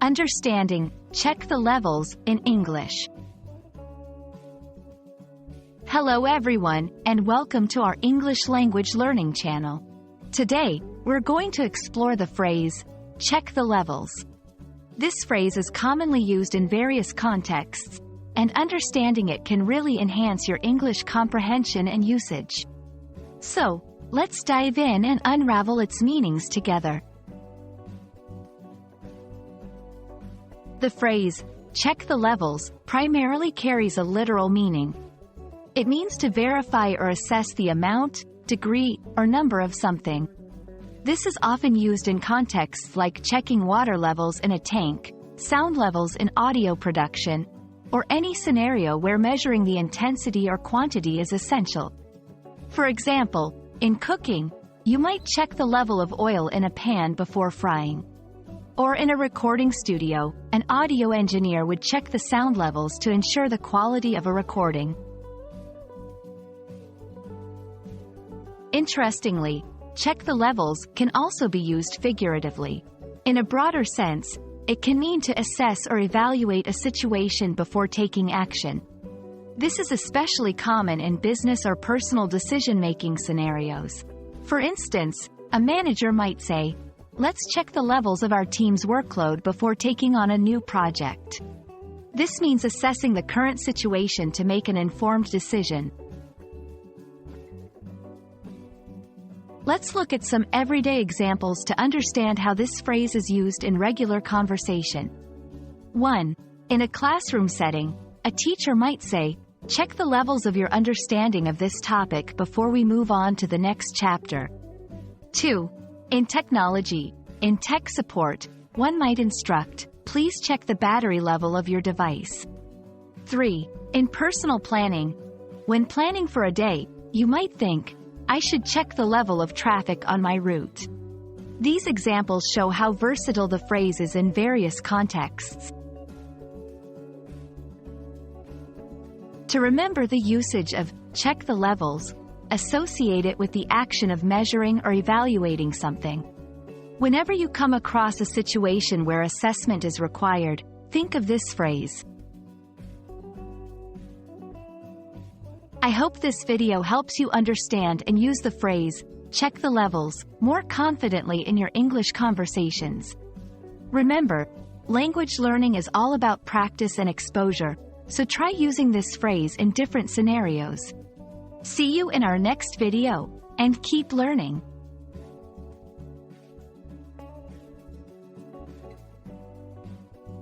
Understanding, check the levels, in English. Hello everyone, and welcome to our English language learning channel. Today, we're going to explore the phrase, check the levels. This phrase is commonly used in various contexts, and understanding it can really enhance your English comprehension and usage. So, let's dive in and unravel its meanings together. The phrase, check the levels, primarily carries a literal meaning. It means to verify or assess the amount, degree, or number of something. This is often used in contexts like checking water levels in a tank, sound levels in audio production, or any scenario where measuring the intensity or quantity is essential. For example, in cooking, you might check the level of oil in a pan before frying. Or in a recording studio, an audio engineer would check the sound levels to ensure the quality of a recording. Interestingly, check the levels can also be used figuratively. In a broader sense, it can mean to assess or evaluate a situation before taking action. This is especially common in business or personal decision-making scenarios. For instance, a manager might say, "Let's check the levels of our team's workload before taking on a new project." This means assessing the current situation to make an informed decision. Let's look at some everyday examples to understand how this phrase is used in regular conversation. 1. In a classroom setting, a teacher might say, "Check the levels of your understanding of this topic before we move on to the next chapter." 2. In technology, in tech support, one might instruct, "Please check the battery level of your device." 3. In personal planning, when planning for a day, you might think, "I should check the level of traffic on my route." These examples show how versatile the phrase is in various contexts. To remember the usage of check the levels, associate it with the action of measuring or evaluating something. Whenever you come across a situation where assessment is required, think of this phrase. I hope this video helps you understand and use the phrase, check the levels, more confidently in your English conversations. Remember, language learning is all about practice and exposure, so try using this phrase in different scenarios. See you in our next video, and keep learning.